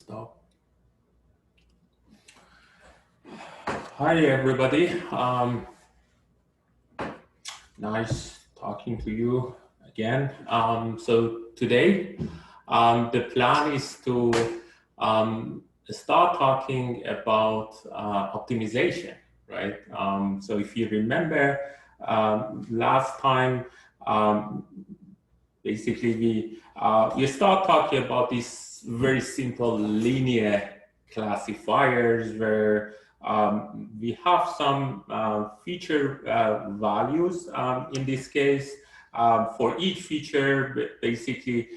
Stop. Hi, everybody. Nice talking to you again. So today, the plan is to start talking about optimization, right? So if you remember, last time, um, basically we start talking about these very simple linear classifiers where we have some feature values in this case. For each feature, basically,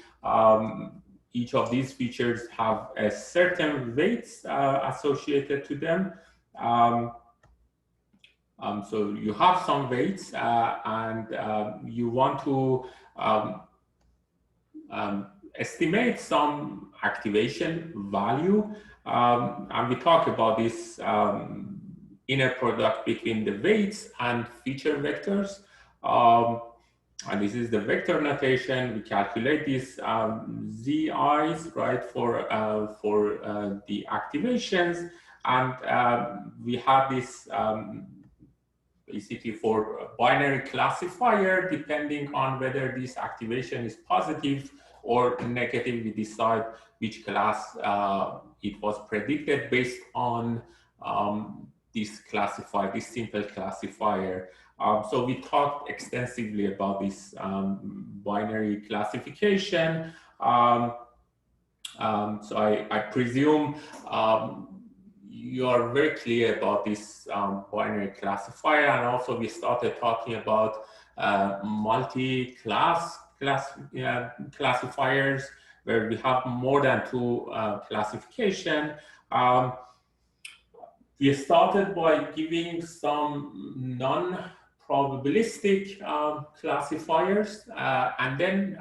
each of these features have a certain weights associated to them. Um, so you have some weights and you want to estimate some activation value. And we talk about this inner product between the weights and feature vectors. And this is the vector notation. We calculate these zi's, right, for the activations. And we have this basically for a binary classifier, depending on whether this activation is positive or negative, we decide which class it was predicted based on this simple classifier. So we talked extensively about this binary classification. So I presume you are very clear about this binary classifier, and also we started talking about multi-class classifiers where we have more than two classification. We started by giving some non-probabilistic classifiers, and then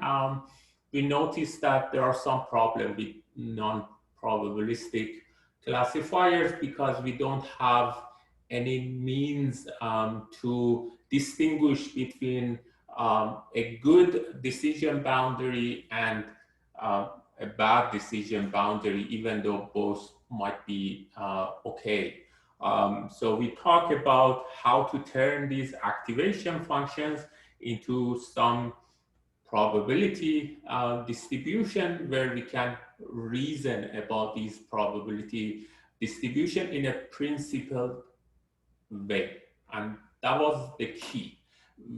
we noticed that there are some problems with non-probabilistic classifiers because we don't have any means to distinguish between a good decision boundary and a bad decision boundary, even though both might be okay. So we talk about how to turn these activation functions into some probability distribution where we can reason about these probability distribution in a principled way. And that was the key.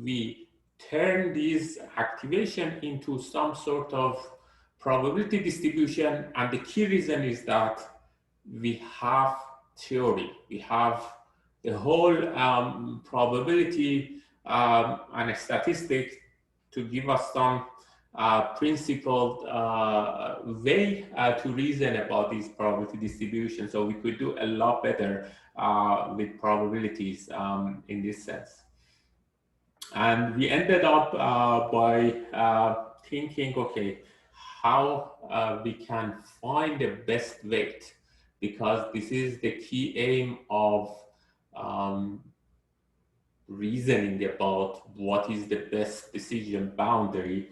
We turn these activation into some sort of probability distribution, and the key reason is that we have theory. We have the whole probability and a statistic to give us some principled way to reason about these probability distributions. So we could do a lot better with probabilities in this sense. And we ended up by thinking, okay, how we can find the best weight, because this is the key aim of reasoning about what is the best decision boundary.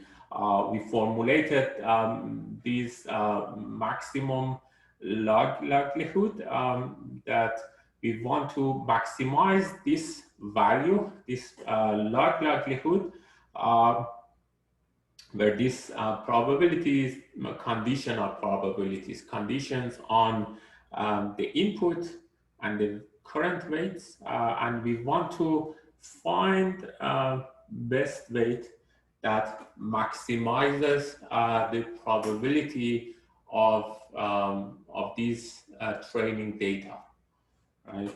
We formulated these maximum likelihood that we want to maximize this value, this log likelihood, where this probabilities, conditional probabilities, conditions on the input and the current weights, and we want to find best weight that maximizes the probability of these training data, right?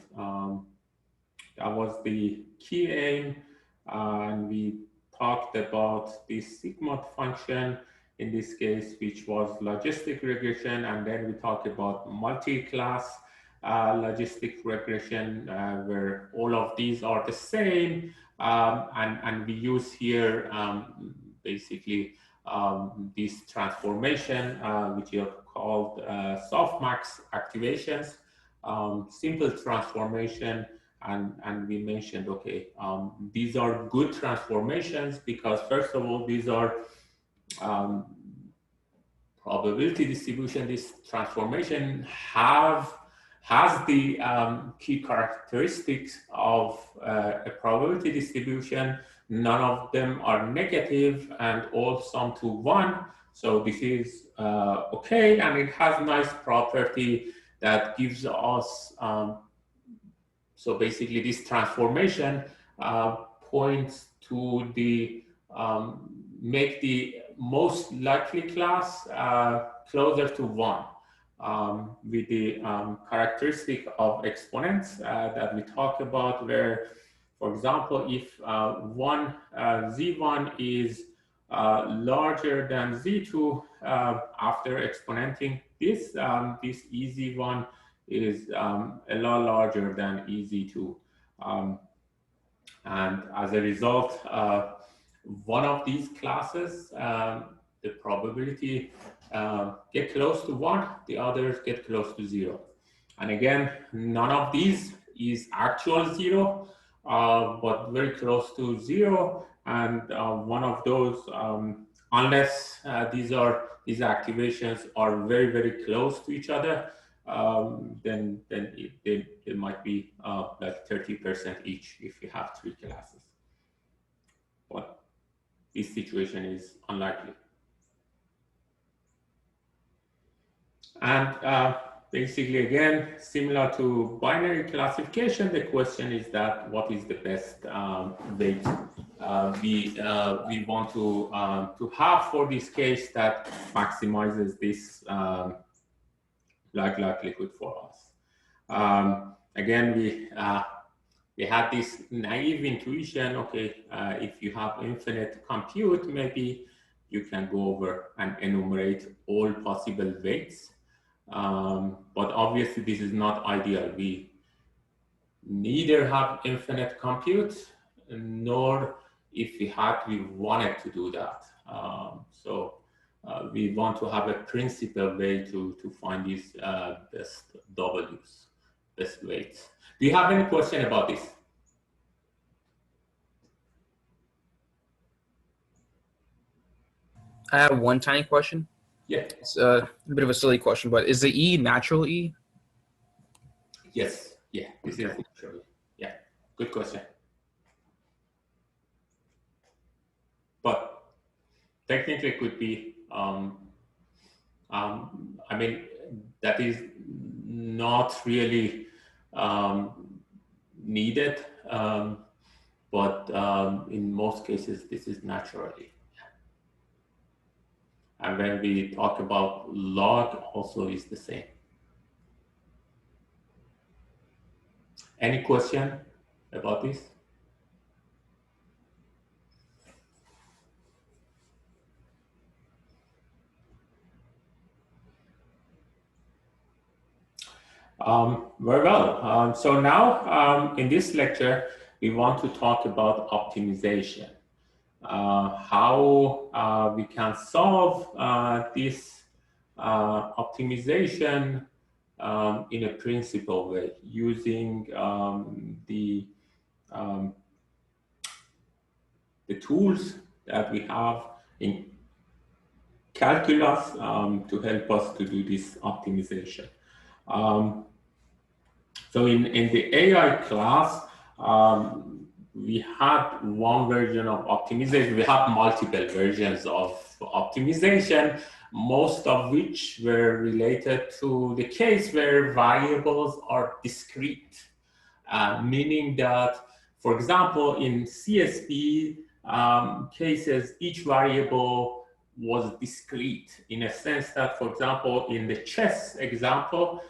That was the key aim, and we talked about this sigma function in this case, which was logistic regression, and then we talked about multi-class logistic regression, where all of these are the same, and we use here basically this transformation, which are called softmax activations, simple transformation. And we mentioned, okay, these are good transformations because, first of all, these are probability distribution, this transformation has the key characteristics of a probability distribution. None of them are negative and all sum to 1. So this is okay, and it has a nice property that gives us, so basically this transformation points to the, make the most likely class closer to 1. With the characteristic of exponents that we talk about, where, for example, if Z1 is larger than Z2, after exponenting this, this EZ1 is a lot larger than EZ2. And as a result, one of these classes, the probability get close to 1, the others get close to 0. And again, none of these is actual 0, but very close to 0. And one of those, unless these activations are very, very close to each other, then it might be like 30% each if you have 3 classes. But this situation is unlikely. And basically, again, similar to binary classification, the question is that what is the best weight we want to have for this case that maximizes this likelihood for us. Again, we had this naive intuition, okay, if you have infinite compute, maybe you can go over and enumerate all possible weights. But obviously this is not ideal. We neither have infinite compute, nor if we had, we wanted to do that. So we want to have a principal way to find these best W's, best weights. Do you have any question about this? I have one tiny question. Yeah. It's a bit of a silly question, but is the E natural E? Yes. Yeah, this is natural. Yeah, good question. But technically it could be, I mean, that is not really needed, but in most cases, this is naturally. And when we talk about log, also is the same. Any question about this? Very well. So now in this lecture, we want to talk about optimization. How we can solve this optimization in a principal way using the tools that we have in calculus to help us to do this optimization. So in the AI class, we had one version of optimization. We have multiple versions of optimization, most of which were related to the case where variables are discrete, meaning that, for example, in CSP cases, each variable was discrete in a sense that, for example, in the chess example,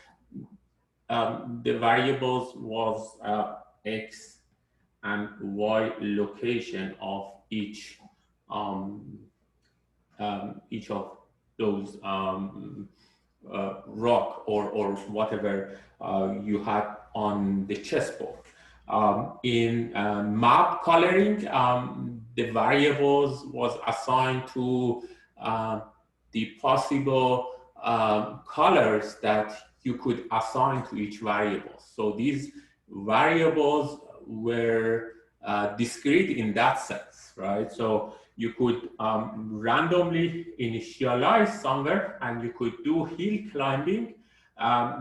the variables was X and Y location of each of those rock or whatever you had on the chessboard. In map coloring, the variables was assigned to the possible colors that you could assign to each variable. So these variables were discrete in that sense, right? So you could randomly initialize somewhere, and you could do hill climbing,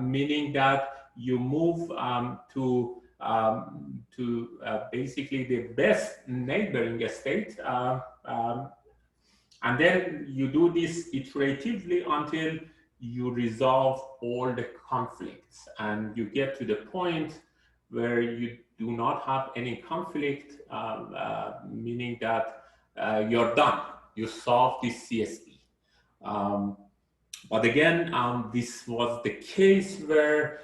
meaning that you move to basically the best neighboring state, and then you do this iteratively until you resolve all the conflicts, and you get to the point where you do not have any conflict, meaning that you're done. You solve this CSP. But again, this was the case where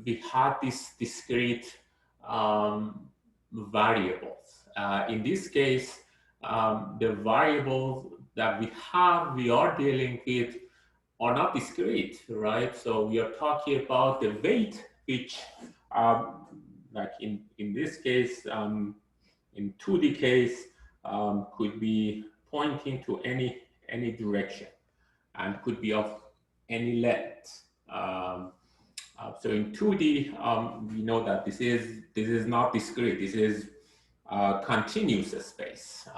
we had these discrete variables. In this case, the variables that we are dealing with are not discrete, right? So we are talking about the weight, which, like in this case, in 2D case, could be pointing to any direction, and could be of any length. So in 2D, we know that this is not discrete. This is continuous space.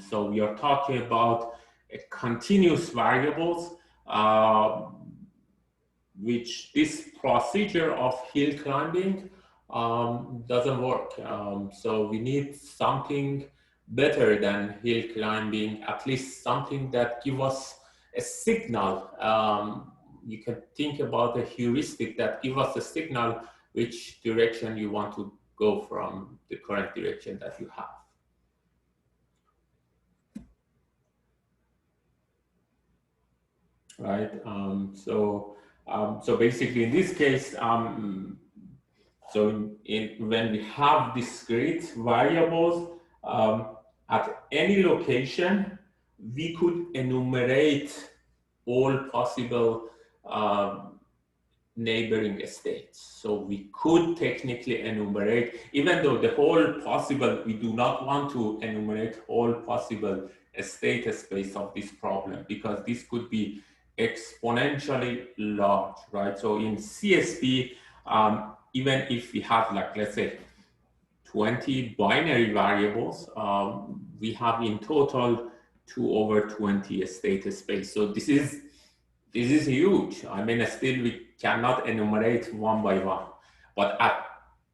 So we are talking about a continuous variables, which this procedure of hill climbing doesn't work. So we need something better than hill climbing, at least something that gives us a signal. You can think about a heuristic that gives us a signal which direction you want to go from the current direction that you have. Right. So basically, in this case, so when we have discrete variables at any location, we could enumerate all possible neighboring states. So we could technically enumerate, even though the whole possible, we do not want to enumerate all possible state space of this problem, because this could be exponentially large, right? So in CSP, even if we have, like, let's say 20 binary variables, we have in total 2/20 state space. So this is huge. I mean, still we cannot enumerate one by one, but at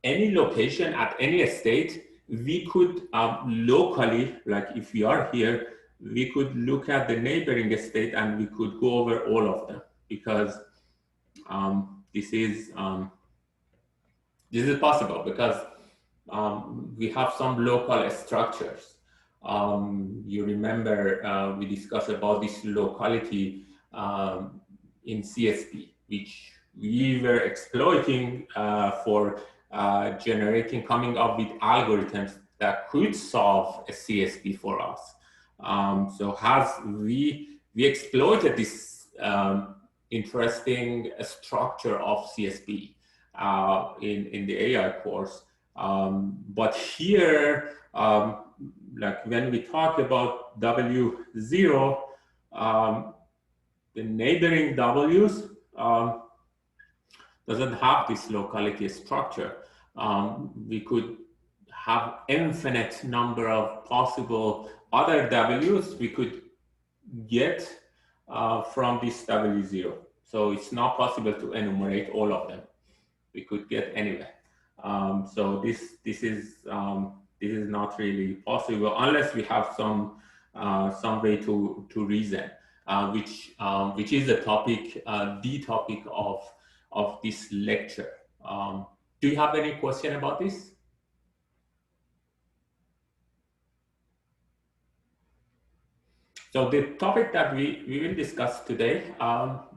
any location, at any state, we could locally, like if we are here, we could look at the neighboring state and we could go over all of them, because this is possible, because we have some local structures. You remember we discussed about this locality in CSP, which we were exploiting for coming up with algorithms that could solve a CSP for us. So we exploited this interesting structure of CSP in the AI course. But here, like when we talk about W0, the neighboring W's doesn't have this locality structure. We could have infinite number of possible other W's we could get from this W0. So it's not possible to enumerate all of them. We could get anyway. So this is not really possible unless we have some way to reason, which is the topic, of this lecture. Do you have any question about this? So the topic that we will discuss today,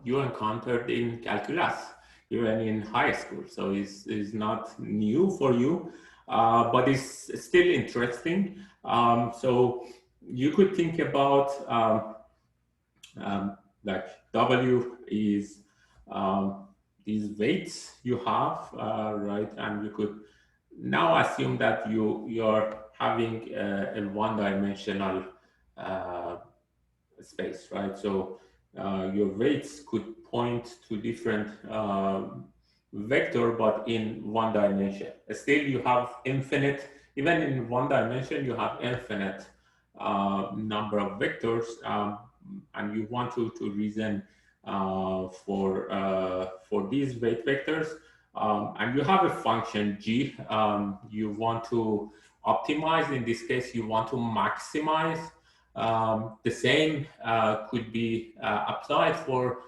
you encountered in calculus, even in high school. So it's not new for you, but it's still interesting. So you could think about like W is these weights you have, right? And you could now assume that you're having a one-dimensional space, right? So your weights could point to different vector, but in one dimension. Still, you have infinite, even in one dimension, you have infinite number of vectors, and you want to reason for these weight vectors, and you have a function g, you want to optimize. In this case, you want to maximize. The same could be applied for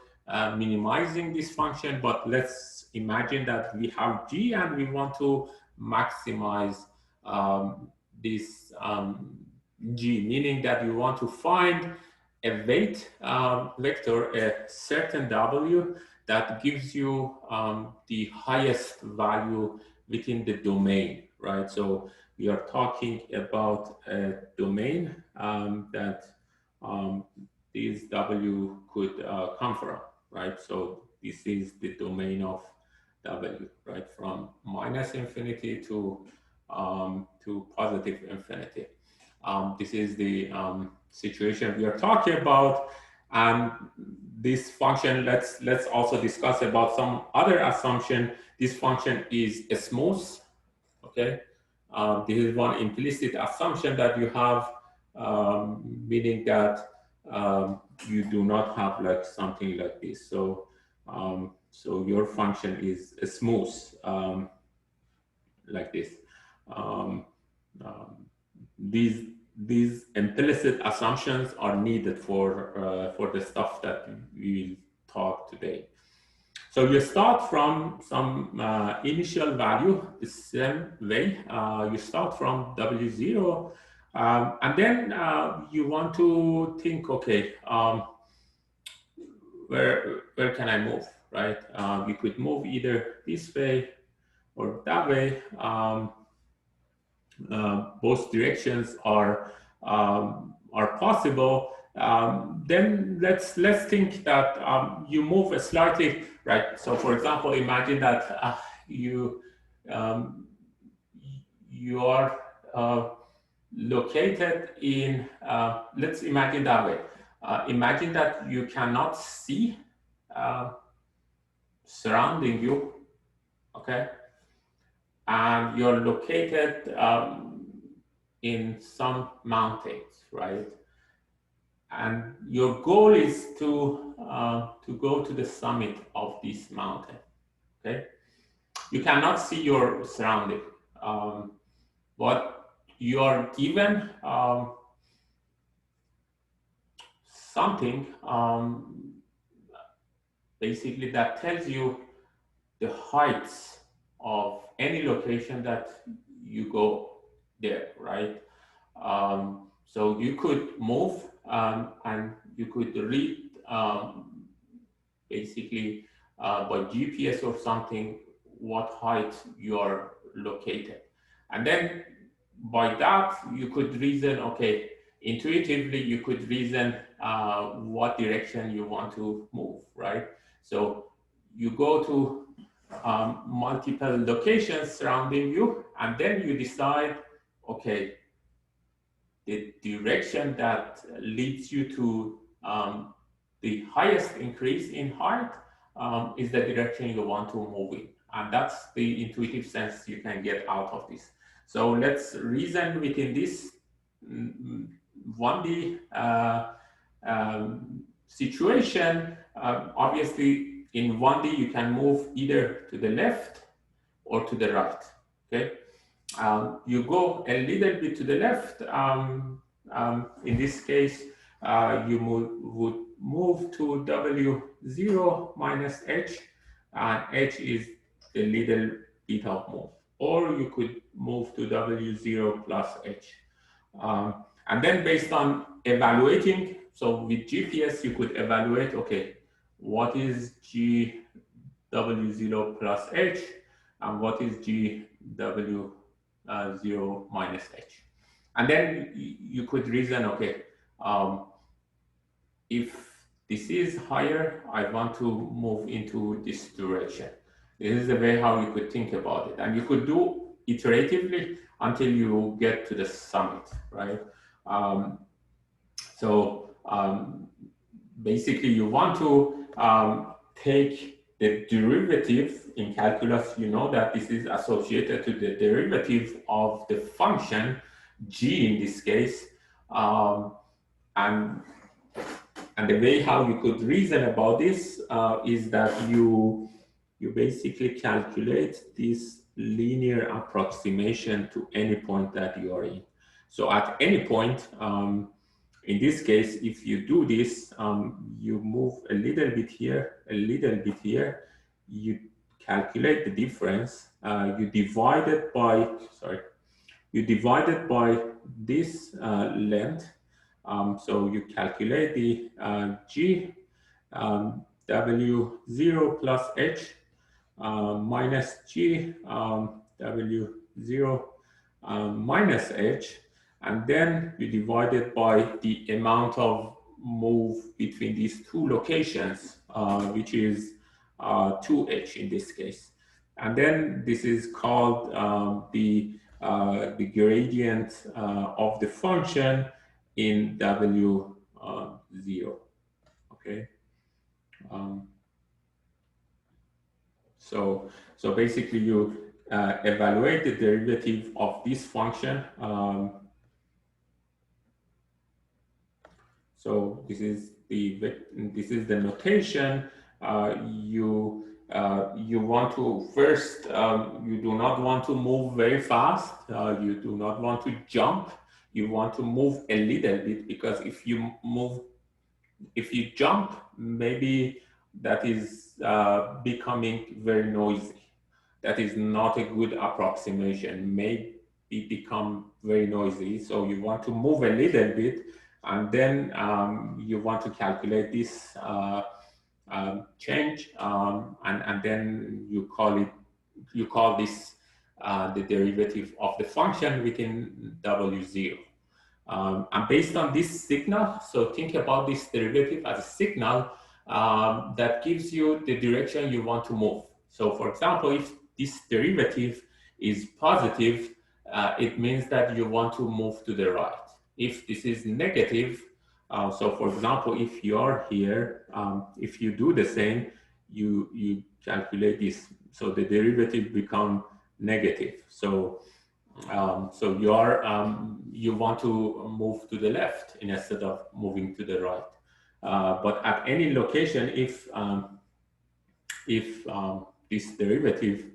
minimizing this function, but let's imagine that we have g and we want to maximize this g, meaning that you want to find a weight vector, a certain w, that gives you the highest value within the domain, right? So we are talking about a domain that this w could come from, right? So this is the domain of w, right, from minus infinity to positive infinity. This is the situation we are talking about. And this function, let's also discuss about some other assumption. This function is smooth, okay? This is one implicit assumption that you have, meaning that you do not have like something like this. So so your function is smooth, like this. These implicit assumptions are needed for the stuff that we will talk today. So you start from some initial value the same way. You start from W0, and then you want to think, okay, where can I move, right? You could move either this way or that way. Both directions are possible. Then let's think that you move slightly, right? So, for example, imagine that you are located in. Let's imagine that way. Imagine that you cannot see surrounding you, okay? And you're located in some mountains, right? And your goal is to go to the summit of this mountain, okay? You cannot see your surrounding, but you are given something basically that tells you the heights of any location that you go there, right? So you could move and you could read basically by GPS or something what height you are located. And then by that, you could reason, okay, intuitively, you could reason what direction you want to move, right? So you go to multiple locations surrounding you, and then you decide, okay, the direction that leads you to the highest increase in height is the direction you want to move in. And that's the intuitive sense you can get out of this. So let's reason within this 1D situation. Obviously, in 1D, you can move either to the left or to the right, okay? You go a little bit to the left. In this case, you would move to W0 minus H, and H is the little bit of move. Or you could move to W0 plus H. And then based on evaluating, so with GPS, you could evaluate, okay, what is GW0 plus H, and what is GW0 minus H. And then you could reason, okay, if this is higher, I want to move into this direction. This is the way how you could think about it. And you could do iteratively until you get to the summit, right? Basically, you want to take the derivative in calculus. You know that this is associated to the derivative of the function g in this case And and the way how you could reason about this is that you basically calculate this linear approximation to any point that you are in. So at any point, in this case, if you do this, you move a little bit here, a little bit here, you calculate the difference, you divide it by, sorry, you divide it by this length. So you calculate the G W0 plus H minus G W0 minus H, and then you divide it by the amount of move between these two locations, which is 2H in this case. And then this is called the gradient of the function in W0. Okay. So basically you evaluate the derivative of this function. So this is the notation. You want to first, you do not want to move very fast. You do not want to jump. You want to move a little bit, because if you jump, maybe that is becoming very noisy. That is not a good approximation. Maybe become very noisy. So you want to move a little bit, and then you want to calculate this change, and then you call this the derivative of the function within W0. And based on this signal, so think about this derivative as a signal that gives you the direction you want to move. So for example, if this derivative is positive, it means that you want to move to the right. If this is negative, so for example, if you're here, if you do the same, you calculate this, so the derivative become negative. So you want to move to the left instead of moving to the right. But at any location, if this derivative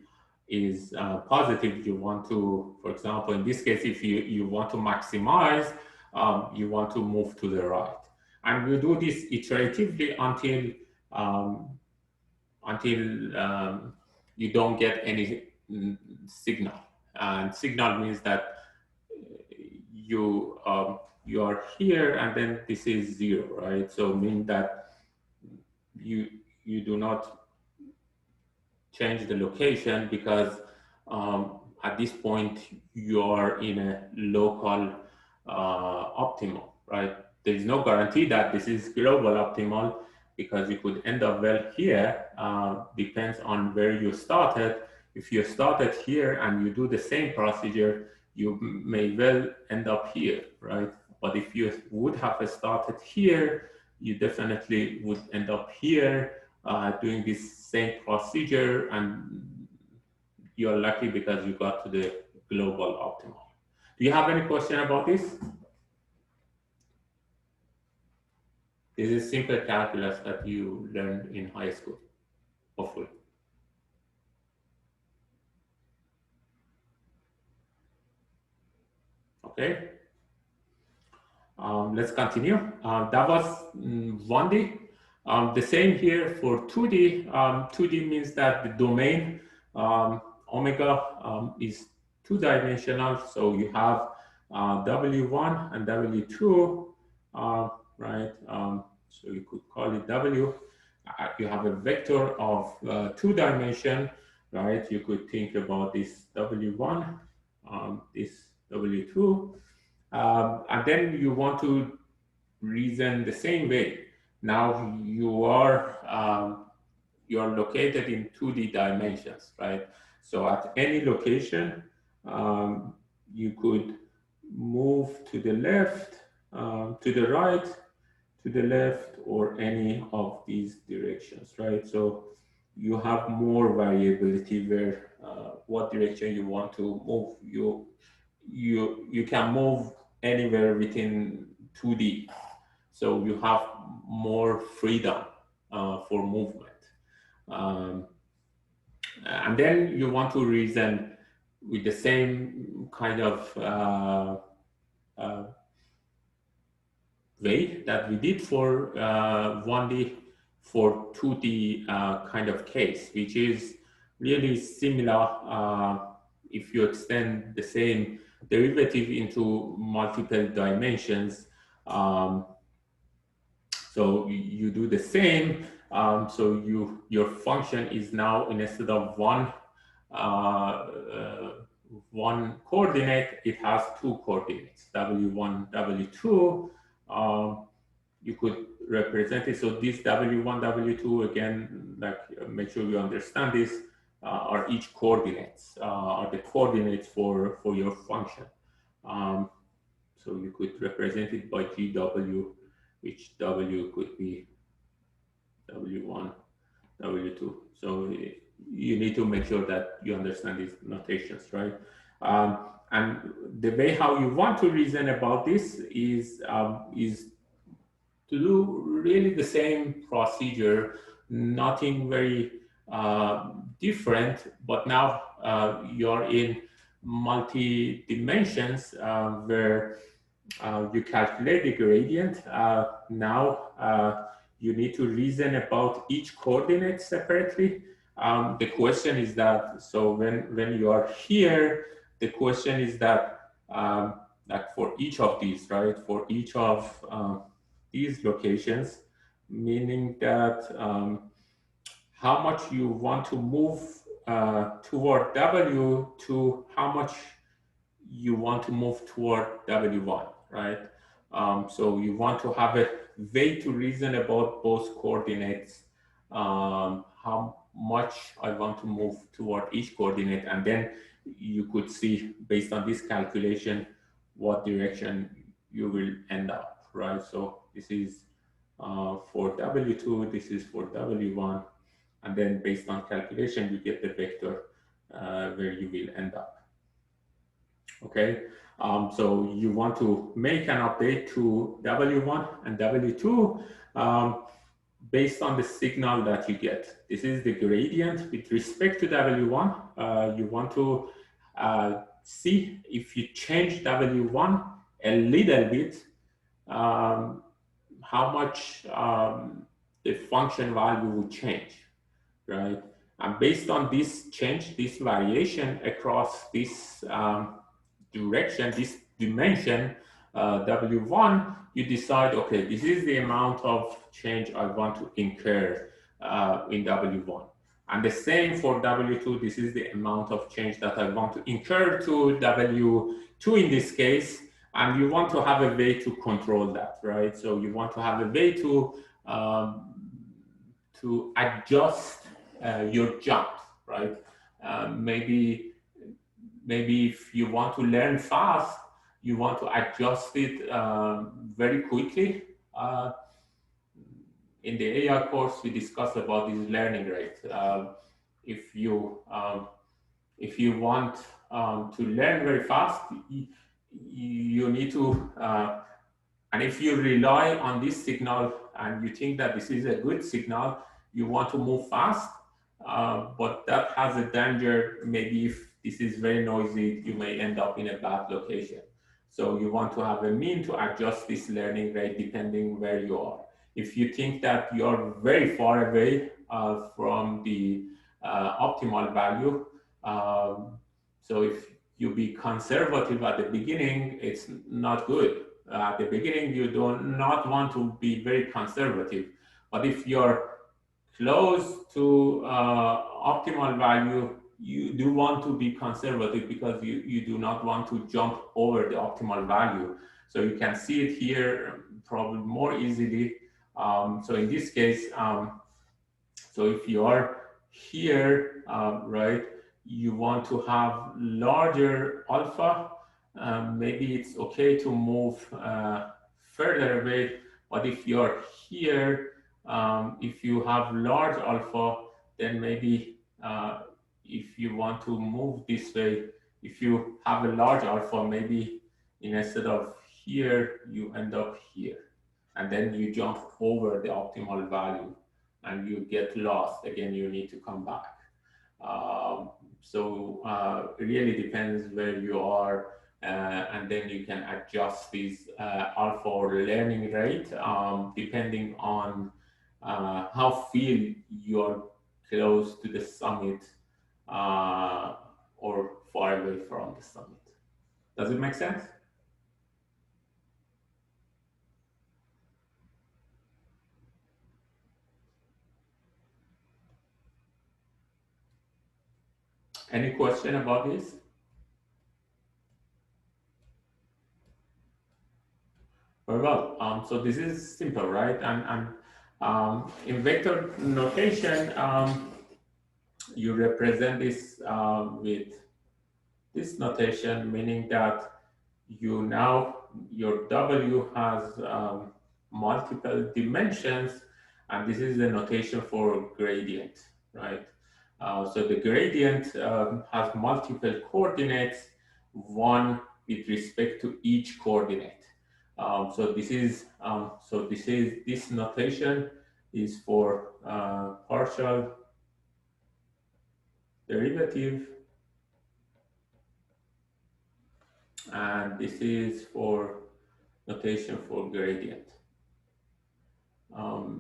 is positive, you want to, for example, in this case, if you want to maximize, you want to move to the right. And we do this iteratively until you don't get any signal. And signal means that you are here, and then this is 0, right? So mean that you do not change the location, because at this point you are in a local optimal, right? There is no guarantee that this is global optimal, because you could end up well here. Depends on where you started. If you started here and you do the same procedure, you may well end up here, right? But if you would have started here, you definitely would end up here doing this same procedure, and you're lucky because you got to the global optimal. Do you have any question about this? This is simple calculus that you learned in high school, hopefully. Okay. Let's continue. That was 1D. The same here for 2D. 2D means that the domain omega is two-dimensional. So you have W1 and W2, right? So you could call it W. You have a vector of 2 dimension, right? You could think about this W1, this W2. And then you want to reason the same way. Now you're located in 2D dimensions, right? So at any location, you could move to the left, to the right, to the left, or any of these directions, right? So you have more variability where what direction you want to move. You can move anywhere within 2D. So you have more freedom for movement. Um, and then you want to reason with the same kind of way that we did for 1D for 2D kind of case, which is really similar if you extend the same derivative into multiple dimensions. So you do the same. So your function is now, instead of one coordinate, it has two coordinates, w1, w2. You could represent it. So this w1, w2, again, like make sure you understand this, are each coordinates, are the coordinates for your function. So you could represent it by gw, which w could be w1, w2. So you need to make sure that you understand these notations, right? And the way how you want to reason about this is to do really the same procedure, nothing very different, but now you're in multi dimensions where you calculate the gradient. Now you need to reason about each coordinate separately. The question is that, so when you are here, the question is that, like for each of these, right? For each of these locations, meaning that how much you want to move toward W to how much you want to move toward W1, right? So you want to have a way to reason about both coordinates, how much I want to move toward each coordinate, and then you could see based on this calculation what direction you will end up, right? So this is for W2, this is for W1, and then based on calculation you get the vector where you will end up. Okay, so you want to make an update to W1 and W2 based on the signal that you get. This is the gradient with respect to W1. You want to see if you change W1 a little bit, how much the function value will change, right? And based on this change, this variation across this direction, this dimension, W1, you decide, okay, this is the amount of change I want to incur in W1. And the same for W2, this is the amount of change that I want to incur to W2 in this case, and you want to have a way to control that, right? So you want to have a way to adjust your jump, right? Maybe if you want to learn fast, you want to adjust it very quickly. In the AI course, we discussed about this learning rate. If you want to learn very fast, you need to, and if you rely on this signal and you think that this is a good signal, you want to move fast, but that has a danger. Maybe if this is very noisy, you may end up in a bad location. So you want to have a mean to adjust this learning rate depending where you are. If you think that you're very far away from the optimal value, so if you be conservative at the beginning, it's not good. At the beginning, you do not want to be very conservative. But if you're close to optimal value, you do want to be conservative because you do not want to jump over the optimal value. So you can see it here probably more easily. So in this case, so if you are here, right, you want to have larger alpha, maybe it's okay to move further away. But if you're here, if you have large alpha, then maybe if you want to move this way, if you have a large alpha, maybe instead of here, you end up here. And then you jump over the optimal value and you get lost. Again, you need to come back. It really depends where you are, and then you can adjust these alpha or learning rate depending on how feel you're close to the summit or far away from the summit. Does it make sense? Any question about this? Very well. So this is simple, right? And in vector notation, you represent this with this notation, meaning that your W has multiple dimensions, and this is the notation for gradient, right? So the gradient has multiple coordinates, one with respect to each coordinate. This notation is for partial derivative, and this is for notation for gradient.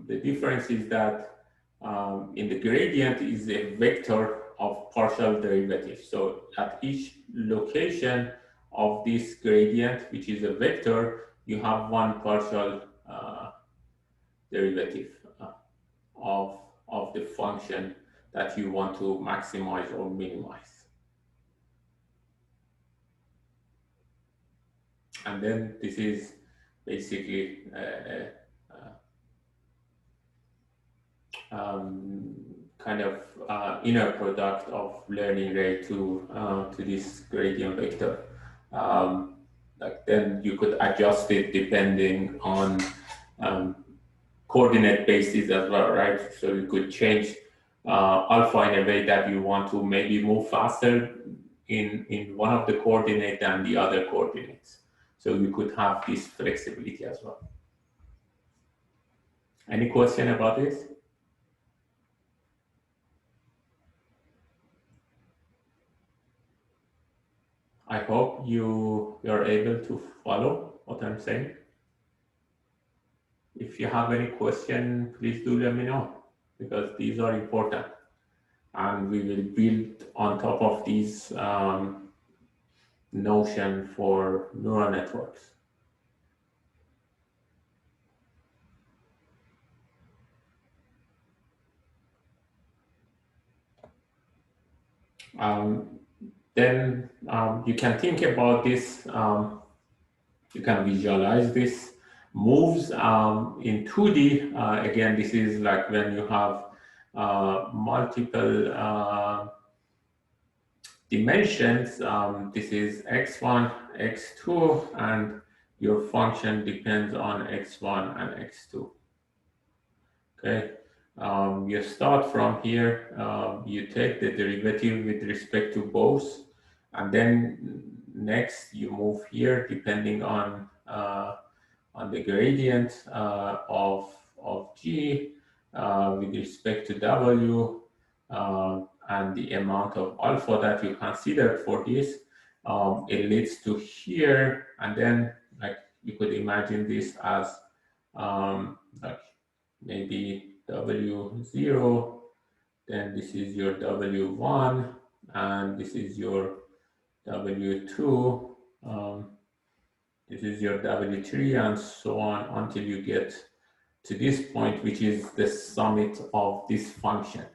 The difference is that in the gradient is a vector of partial derivatives. So at each location of this gradient, which is a vector, you have one partial derivative of the function that you want to maximize or minimize. And then this is basically kind of inner product of learning rate to this gradient vector. Then you could adjust it depending on coordinate basis as well, right? So you could change alpha in a way that you want to maybe move faster in one of the coordinates than the other coordinates. So you could have this flexibility as well. Any question about this? I hope you're able to follow what I'm saying. If you have any question, please do let me know, because these are important. And we will build on top of these notion for neural networks. Then you can think about this, you can visualize this moves in 2D. Again, this is like when you have multiple dimensions. This is x1, x2, and your function depends on x1 and x2. Okay, you start from here, you take the derivative with respect to both, and then next you move here depending on the gradient of g with respect to w and the amount of alpha that you consider for this. It leads to here, and then like you could imagine this as like maybe W0, then this is your W1, and this is your W2, this is your W3, and so on until you get to this point, which is the summit of this function.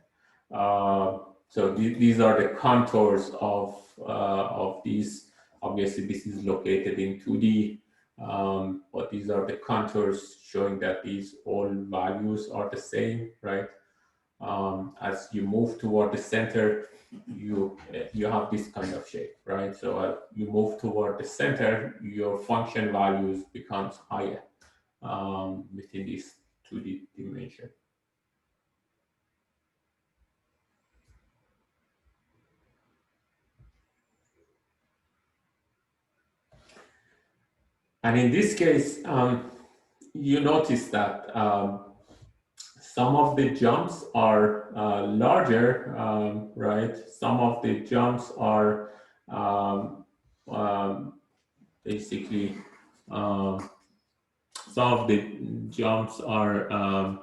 So these are the contours of these. Obviously, this is located in 2D, but these are the contours showing that these all values are the same, right? As you move toward the center, you have this kind of shape, right? So as you move toward the center, your function values becomes higher within this 2D dimension. And in this case, you notice that some of the jumps are larger, right? Some of the jumps are um, um, basically, some of the jumps are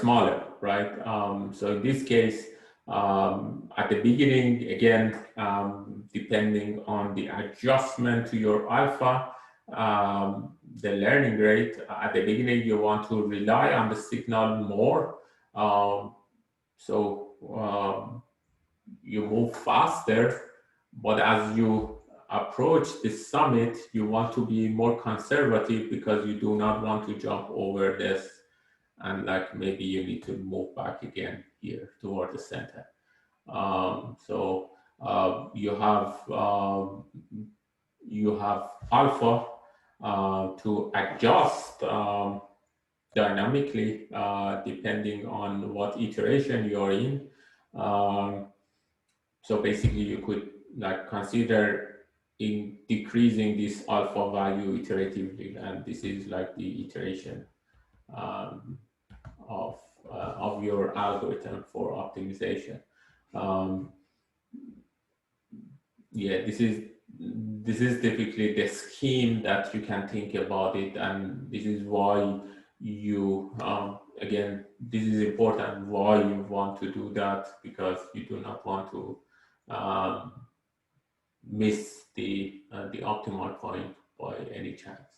smaller, right? So in this case, at the beginning, again, depending on the adjustment to your alpha, the learning rate, at the beginning, you want to rely on the signal more. You move faster, but as you approach the summit, you want to be more conservative because you do not want to jump over this, and like maybe you need to move back again here toward the center. You have alpha to adjust dynamically depending on what iteration you're in. So basically, you could like consider in decreasing this alpha value iteratively, and this is like the iteration um, of your algorithm for optimization. Um, yeah, this is typically the scheme that you can think about it, and this is why you again, this is important why you want to do that, because you do not want to miss the optimal point by any chance.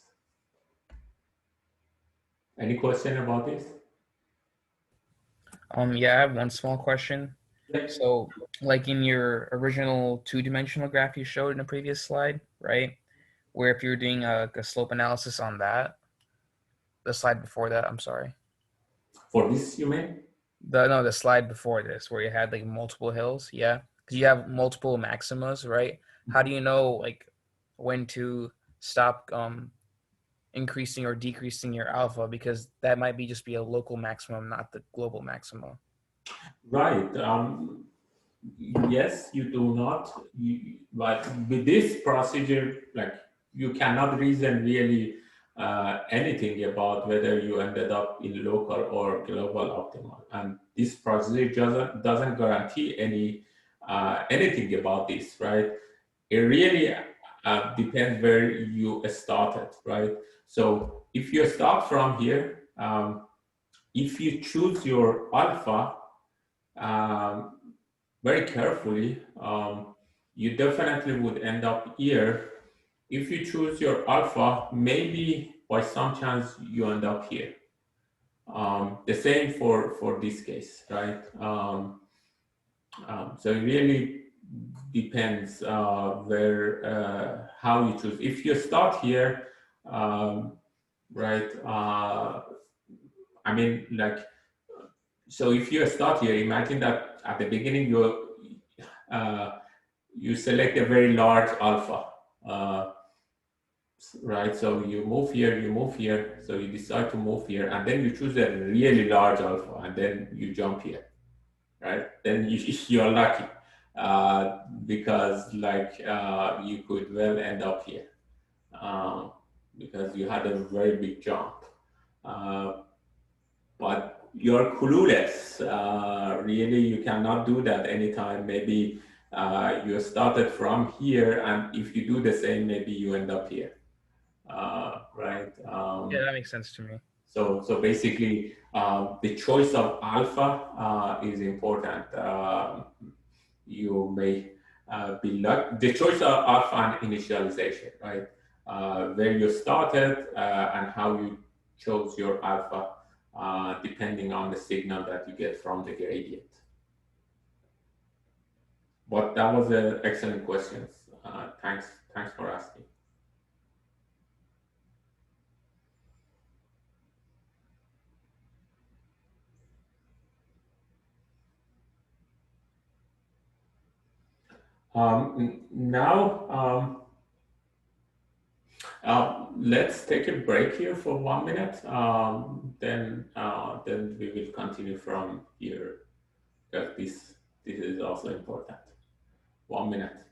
Any question about this? Yeah, I have one small question. Yep. So, like in your original two-dimensional graph you showed in a previous slide, right? Where if you're doing a slope analysis on that, the slide before that, I'm sorry. For this, you mean? The slide before this, where you had like multiple hills, yeah, because you have multiple maximas, right? How do you know like when to stop increasing or decreasing your alpha, because that might be just be a local maximum, not the global maximum? Right. Yes, you do not. But with this procedure, like you cannot reason really anything about whether you ended up in local or global optimal, and this procedure doesn't guarantee anything about this, right? It really depends where you started, right? So if you start from here, if you choose your alpha um, very carefully, you definitely would end up here. If you choose your alpha, maybe by some chance you end up here. The same for this case, right? So it really depends how you choose. If you start here, right? I mean, like, so if you start here, imagine that at the beginning you select a very large alpha, right? So you move here, so you decide to move here, and then you choose a really large alpha, and then you jump here, right? Then you're lucky because like you could well end up here because you had a very big jump. But you're clueless. Really, you cannot do that anytime. Maybe you started from here, and if you do the same, maybe you end up here, right? Yeah, that makes sense to me. So basically, the choice of alpha is important. You may be lucky. The choice of alpha and initialization, right? Where you started and how you chose your alpha, depending on the signal that you get from the gradient. But that was an excellent question. Thanks for asking. Now, let's take a break here for 1 minute. Then we will continue from here because this is also important. 1 minute.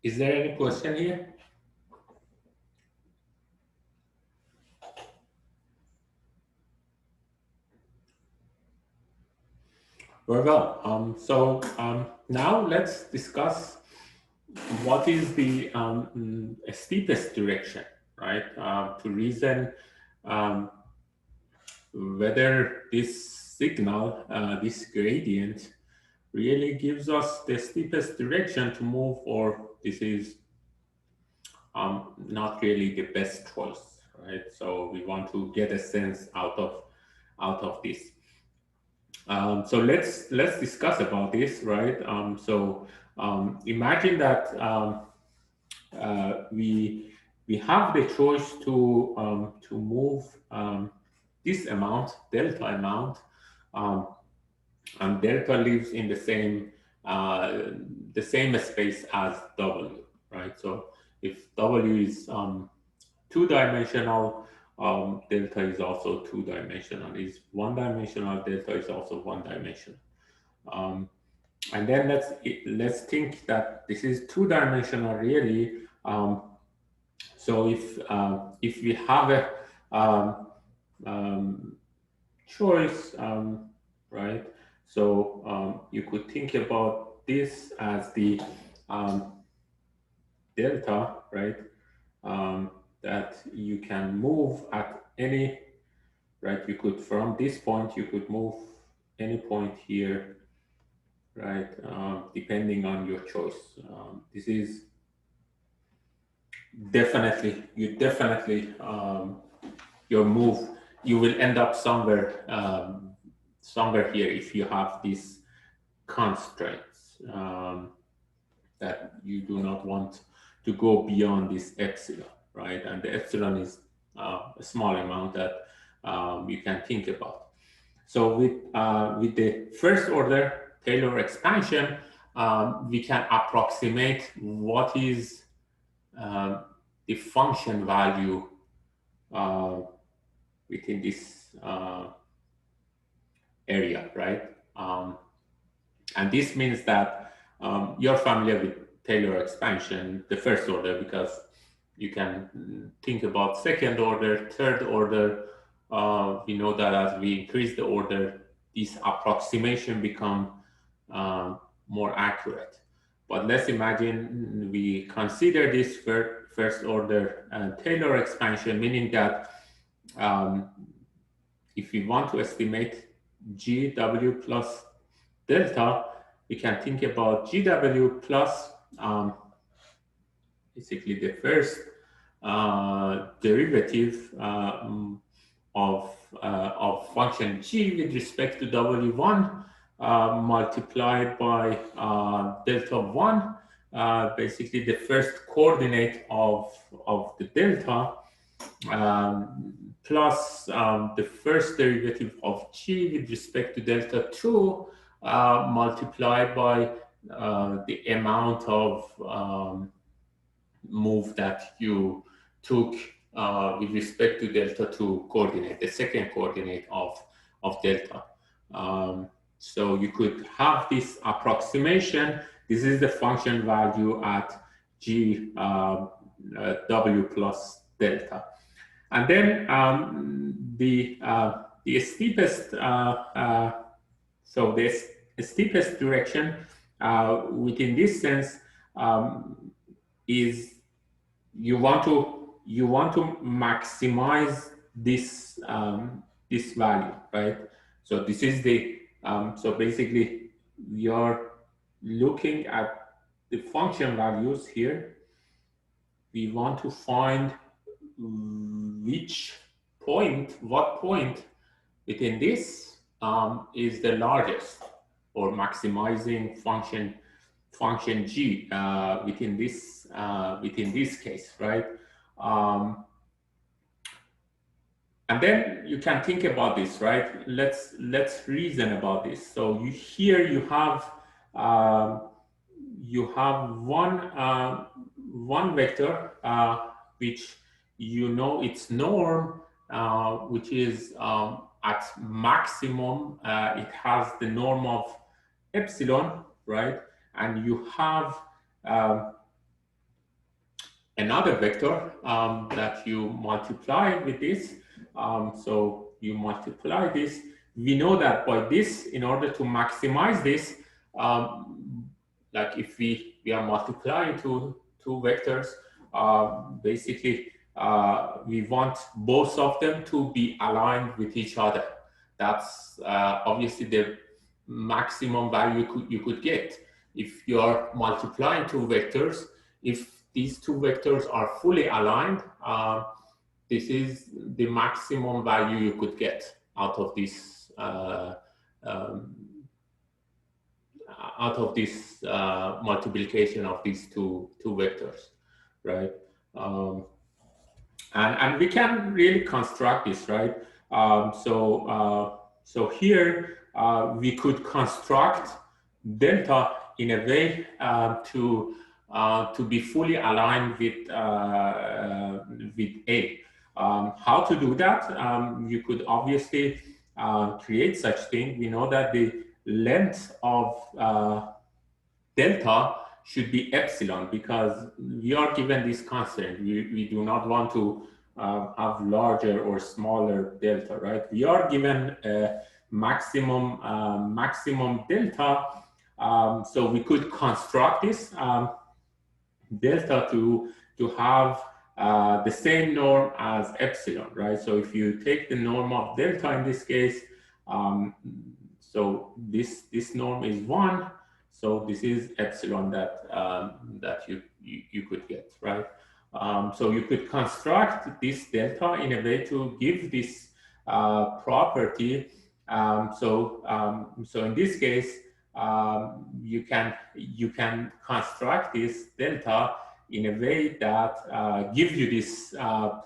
Is there any question here? Very well. Now let's discuss what is the steepest direction, right? To reason um, whether this signal, this gradient, really gives us the steepest direction to move, or this is not really the best choice, right? So we want to get a sense out of this. So let's discuss about this, right? Imagine that we have the choice to move this amount, delta amount, um, and delta lives in uh, the same space as W, right? So if W is two-dimensional, delta is also two-dimensional. Is one-dimensional, delta is also one-dimensional. Um, and then let's think that this is two-dimensional really. So if we have a um, choice, right? So you could think about this as the um, delta, right? That you can move at any, right? You could, from this point, you could move any point here, right? Depending on your choice. This is definitely your move. You will end up somewhere here if you have these constraints that you do not want to go beyond this epsilon, right? And the epsilon is a small amount that you can think about. So with the first order Taylor expansion, we can approximate what is uh, the function value uh, within this area, right? And this means that you're familiar with Taylor expansion, the first order, because you can think about second order, third order. We know that as we increase the order, these approximation become more accurate. But let's imagine we consider this first order Taylor expansion, meaning that um, if we want to estimate GW plus delta, we can think about GW plus basically the first derivative of function g with respect to w1 multiplied by delta 1, basically the first coordinate of the delta, plus the first derivative of g with respect to delta 2 multiplied by the amount of move that you took with respect to delta 2 coordinate, the second coordinate of delta. So you could have this approximation. This is the function value at g w plus delta. And then the steepest, so this steepest direction within this sense is you want to maximize this this value, right? So this is the so basically you're looking at the function values here. We want to find what point within this is the largest, or maximizing function g within this case, right? And then you can think about this, right? Let's reason about this. So here you have one vector which you know its norm, which is at maximum it has the norm of epsilon, right? And you have another vector that you multiply with this. So you multiply this. We know that by this, in order to maximize this, like if we are multiplying two vectors, basically we want both of them to be aligned with each other. That's obviously the maximum value you could get. If you are multiplying two vectors, if these two vectors are fully aligned, this is the maximum value you could get out of this multiplication of these two vectors, right? And we can really construct this, right? So here we could construct delta in a way to be fully aligned with A. How to do that? You could obviously create such thing. We know that the length of delta should be epsilon, because we are given this constant. We do not want to have larger or smaller delta, right? We are given a maximum delta, so we could construct this delta to have the same norm as epsilon, right? So if you take the norm of delta in this case, so this norm is 1, so this is epsilon that you could get, right? So you could construct this delta in a way to give this property. So in this case, you can construct this delta in a way that gives you this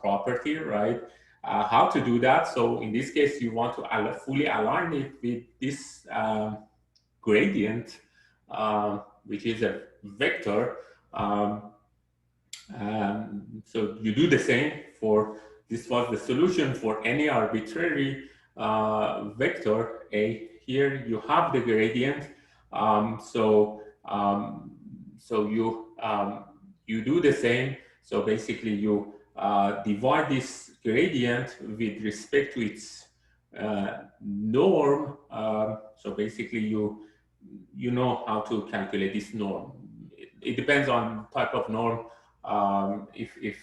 property, right? How to do that? So in this case, you want to fully align it with this gradient, which is a vector. So you do the same for, this was the solution for any arbitrary vector A. Here you have the gradient. So you do the same. So basically you divide this gradient with respect to its norm. So basically you know how to calculate this norm. It depends on type of norm. If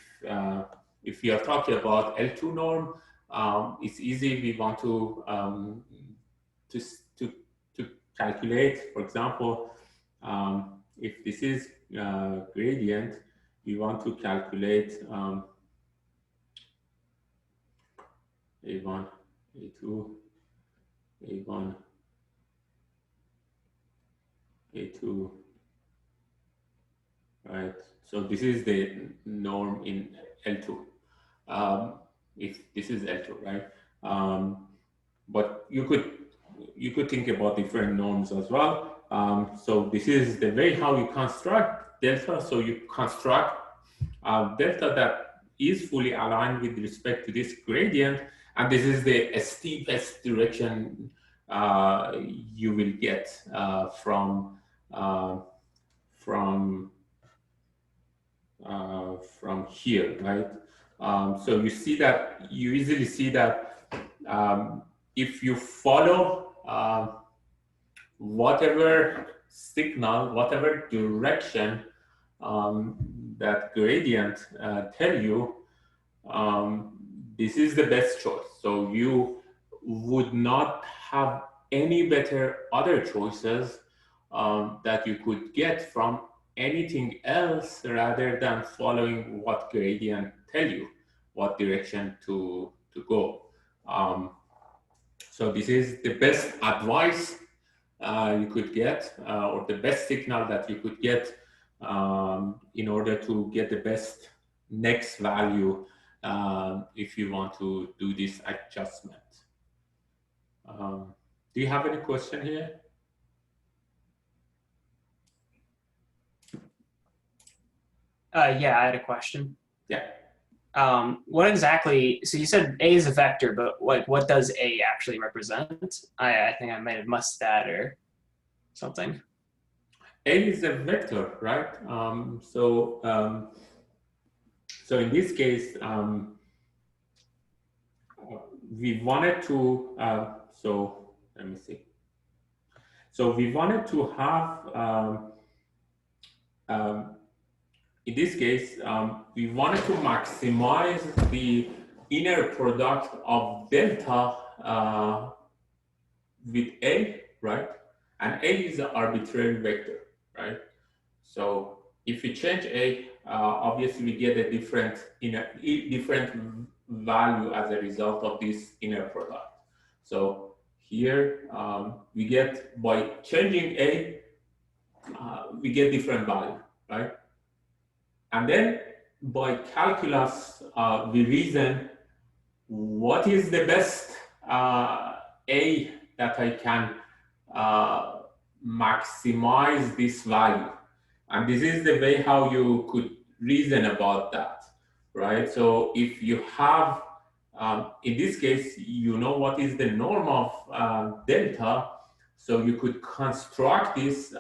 we are talking about L2 norm, it's easy. We want to calculate, for example, if this is gradient, we want to calculate A1, A2, A1, A2, right? So this is the norm in L2. If this is L2, right? But you could think about different norms as well. So this is the way how you construct delta. So you construct delta that is fully aligned with respect to this gradient, and this is the steepest direction you will get from here, right? So you see that, you easily see that if you follow whatever signal, whatever direction that gradient tell you, this is the best choice. So you would not have any better other choices that you could get from anything else rather than following what gradient tell you, what direction to go. So this is the best advice you could get, or the best signal that you could get in order to get the best next value if you want to do this adjustment. Do you have any question here? Yeah, I had a question. Yeah. What exactly, so you said A is a vector, but what does A actually represent? I think I might have missed that or something. A is a vector, right? So in this case, we wanted to, so let me see. So we wanted to have, in this case, we wanted to maximize the inner product of delta with A, right? And A is an arbitrary vector, right? So if we change A, obviously we get a different value as a result of this inner product. So here we get, by changing A, we get different value, right? And then by calculus, we reason what is the best A that I can maximize this value. And this is the way how you could reason about that, right? So if you have, in this case, you know what is the norm of delta, so you could construct this.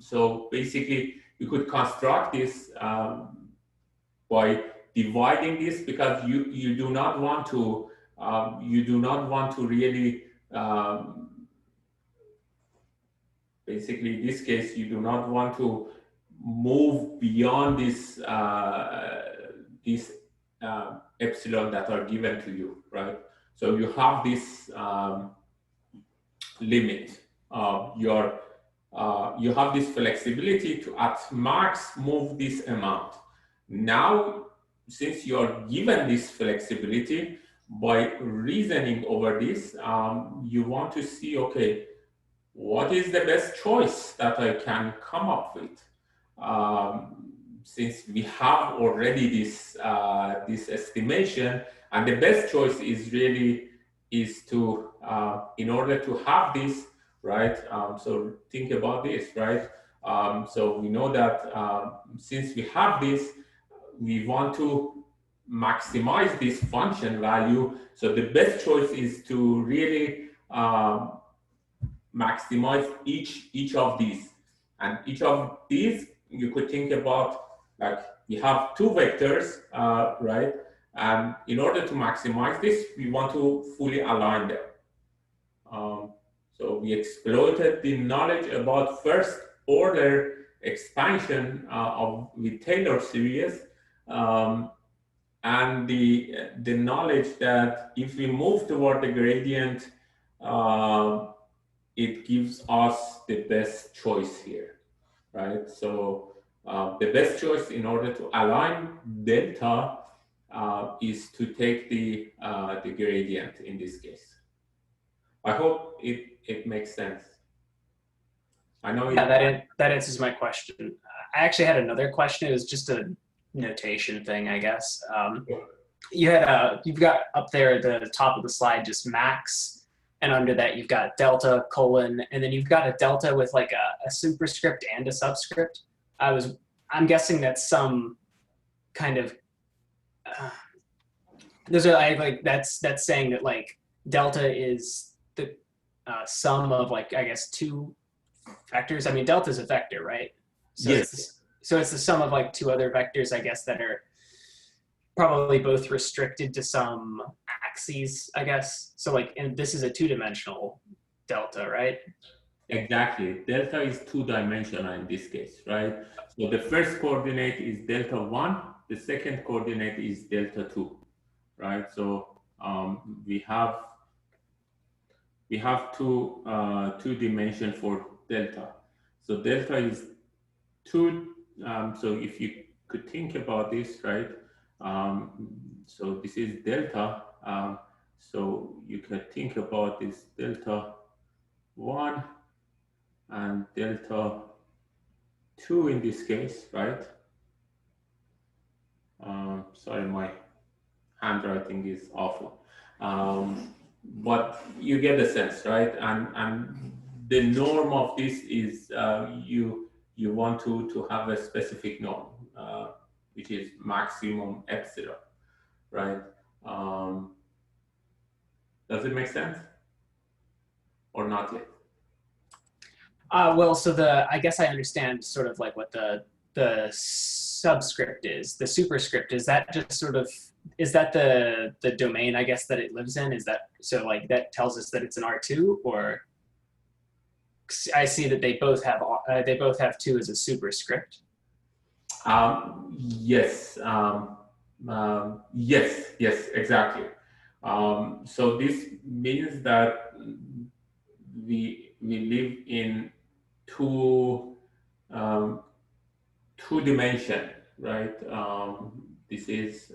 So basically, you could construct this by dividing this, because you do not want to really basically in this case you do not want to move beyond this epsilon that are given to you, right? So you have this limit. You have this flexibility to at max move this amount. Now, since you are given this flexibility, by reasoning over this, you want to see, okay, what is the best choice that I can come up with? Since we have already this estimation, and the best choice is really to in order to have this, right? So think about this, right? So we know that since we have this, we want to maximize this function value. So the best choice is to really maximize each of these. And each of these, you could think about, like, we have two vectors, right? And in order to maximize this, we want to fully align them. So we exploited the knowledge about first order expansion with Taylor series, and the knowledge that if we move toward the gradient it gives us the best choice here, right? So the best choice in order to align delta is to take the gradient in this case. I hope it makes sense. I know. Yeah, that answers my question. I actually had another question. It was just a notation thing, I guess. You've got up there at the top of the slide just max, and under that you've got delta colon, and then you've got a delta with like a superscript and a subscript. I'm guessing that's some kind of those are like that's saying that like delta is the sum of like I guess two vectors. I mean delta is a vector, right? So Yes. it's the sum of like two other vectors, I guess, that are probably both restricted to some axes, I guess. So like, and this is a two-dimensional delta, right? Exactly. Delta is two-dimensional in this case, right? So the first coordinate is delta 1. The second coordinate is delta 2, right? So we have two dimension for delta. So delta is two. So if you could think about this, right? So this is delta. So you could think about this delta 1 and delta 2 in this case, right? Sorry, my handwriting is awful. But you get the sense, right? And the norm of this is you want to have a specific norm, which is maximum epsilon, right? Does it make sense or not yet? Well, so I guess I understand sort of like what the subscript is. The superscript, is that just sort of, is that the domain, I guess, that it lives in? Is that, so like that tells us that it's an R2, or I see that they both have 2 as a superscript. Yes, yes, exactly. So this means that we live in two dimension, right? This is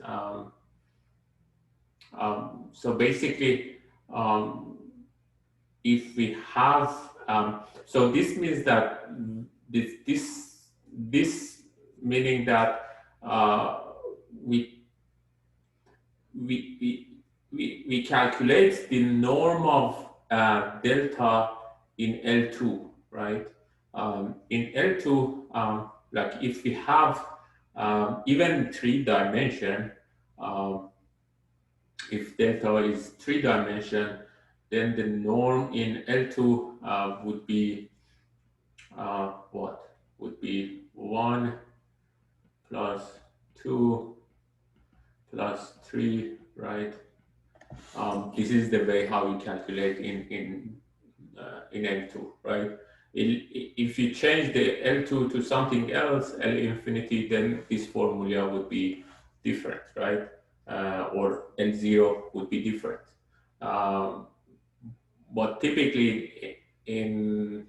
so basically if we have so this means that this meaning that we calculate the norm of delta in L2, right? In L2, like if we have even 3-dimension, if delta is 3-dimension, then the norm in L2 would be what? Would be 1 plus 2 plus 3, right? This is the way how we calculate in L2, right? If you change the L2 to something else, L infinity, then this formula would be different, right? Or L0 would be different. But typically in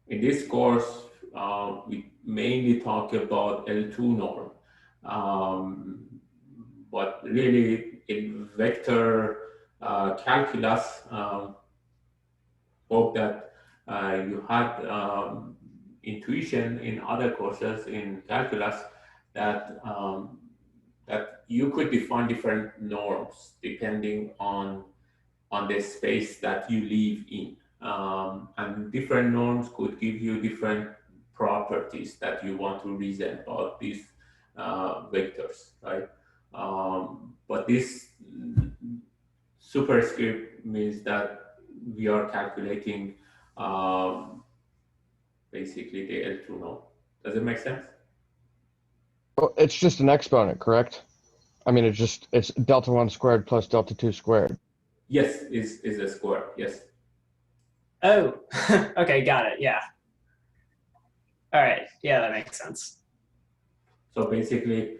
this course, we mainly talk about L2 norm. But really in vector calculus, hope that you had intuition in other courses in calculus that that you could define different norms depending on the space that you live in, and different norms could give you different properties that you want to reason about these vectors, right? But this superscript means that we are calculating basically the L2 norm. Does it make sense? Well, it's just an exponent, correct? I mean, it's delta 1 squared plus delta 2 squared. Yes, is a square. Yes. Oh, okay, got it. Yeah. All right. Yeah, that makes sense. So basically,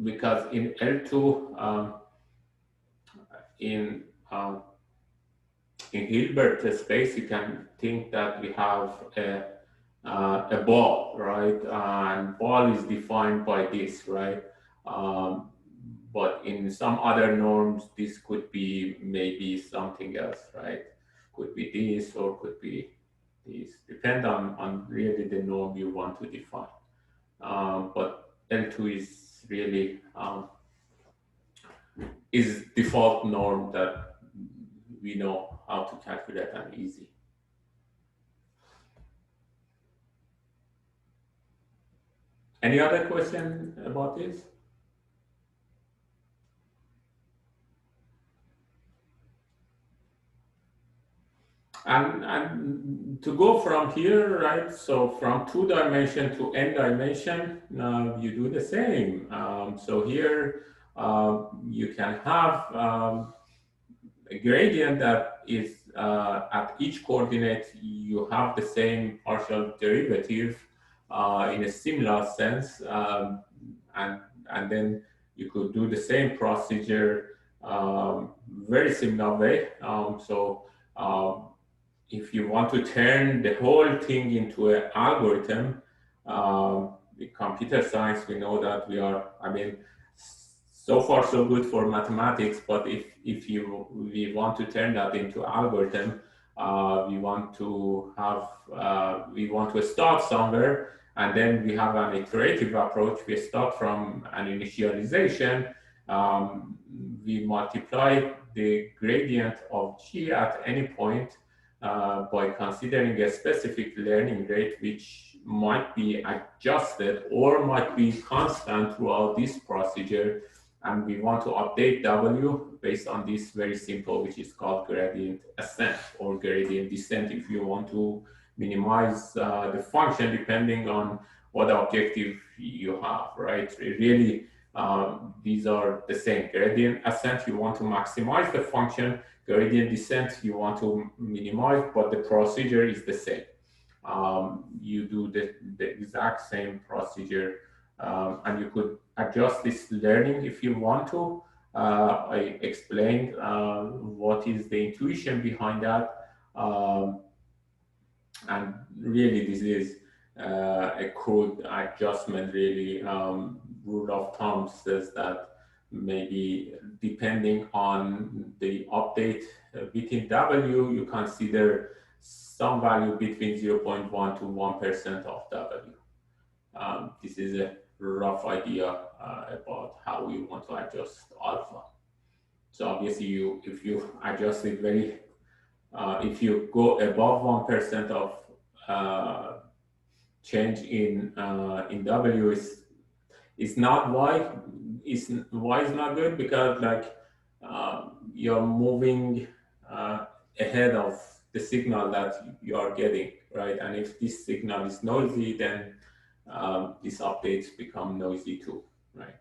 because in L2, in in Hilbert space, you can think that we have a ball, right? And ball is defined by this, right? But in some other norms, this could be maybe something else, right? Could be this or could be this, depend on really the norm you want to define. But L2 is really is default norm that we know how to calculate and easy. Any other question about this? And to go from here, right? So from 2 dimension to n dimension, you do the same. So here you can have a gradient that is at each coordinate, you have the same partial derivative in a similar sense, and then you could do the same procedure very similar way. If you want to turn the whole thing into an algorithm, in computer science, we know that we are, I mean, so far so good for mathematics, but if we want to turn that into algorithm, we want to start somewhere, and then we have an iterative approach. We start from an initialization. We multiply the gradient of g at any point by considering a specific learning rate, which might be adjusted or might be constant throughout this procedure. And we want to update W based on this very simple, which is called gradient ascent or gradient descent, if you want to minimize the function depending on what objective you have, right? Really, these are the same. Gradient ascent, you want to maximize the function. Gradient descent, you want to minimize, but the procedure is the same. You do the exact same procedure, and you could adjust this learning if you want to. I explained what is the intuition behind that, and really this is a crude adjustment. Really, rule of thumb says that maybe depending on the update within W, you consider some value between 0.1 to 1% of W. This is a rough idea about how we want to adjust alpha. So obviously, if you adjust it very, if you go above 1% of change in W, is not Y. Y is not good because like you're moving ahead of the signal that you are getting, right? And if this signal is noisy, then these updates become noisy too, right?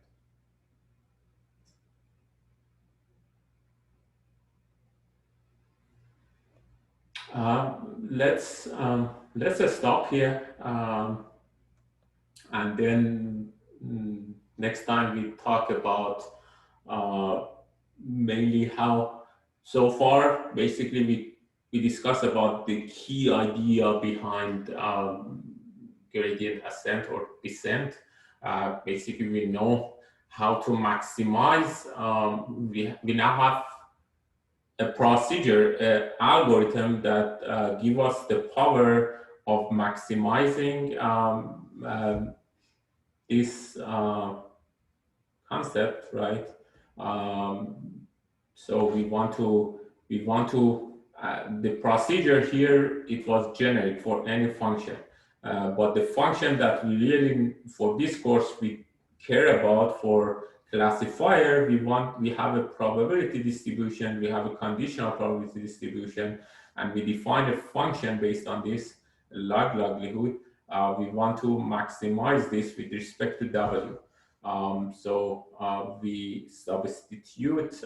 Let's stop here, and then next time we talk about mainly how, so far basically we discuss about the key idea behind gradient ascent or descent. Basically, we know how to maximize. We now have a procedure, an algorithm that give us the power of maximizing this concept, right? So we want to the procedure here, it was generic for any function. But the function that we really, for this course, we care about for classifier, we have a probability distribution, we have a conditional probability distribution, and we define a function based on this log likelihood. We want to maximize this with respect to W. So we substitute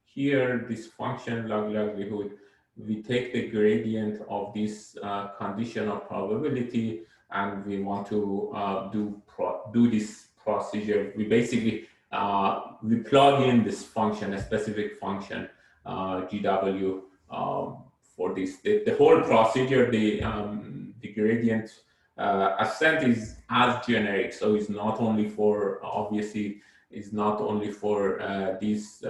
here this function log likelihood. We take the gradient of this conditional probability, and we want to do this procedure. We basically we plug in this function, a specific function GW, for this. The whole procedure, the gradient ascent is as generic, so it's not only for, obviously, it's not only for these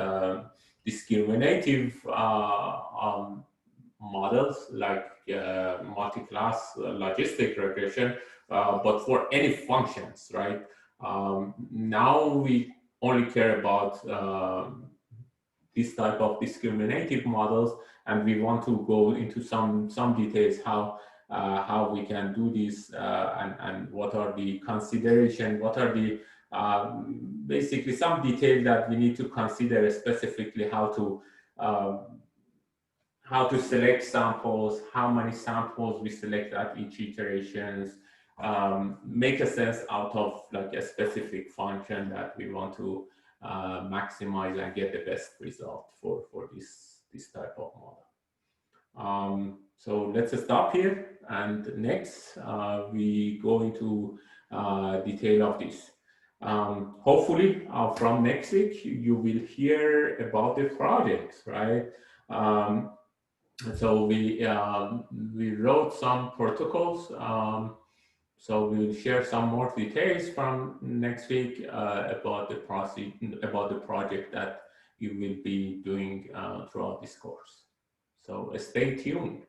discriminative models like multiclass logistic regression, but for any functions, right? Now we only care about this type of discriminative models, and we want to go into some details how we can do this, and what are the consideration, what are the basically some detail that we need to consider, specifically how to select samples, how many samples we select at each iterations, make a sense out of like a specific function that we want to maximize and get the best result for this type of model. So let's stop here, and next we go into detail of this. Hopefully from next week you will hear about the projects, right? So we wrote some protocols. So we'll share some more details from next week about the project that you will be doing throughout this course. So stay tuned.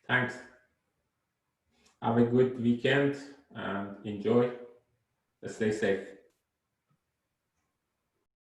Thanks. Have a good weekend and enjoy. Stay safe.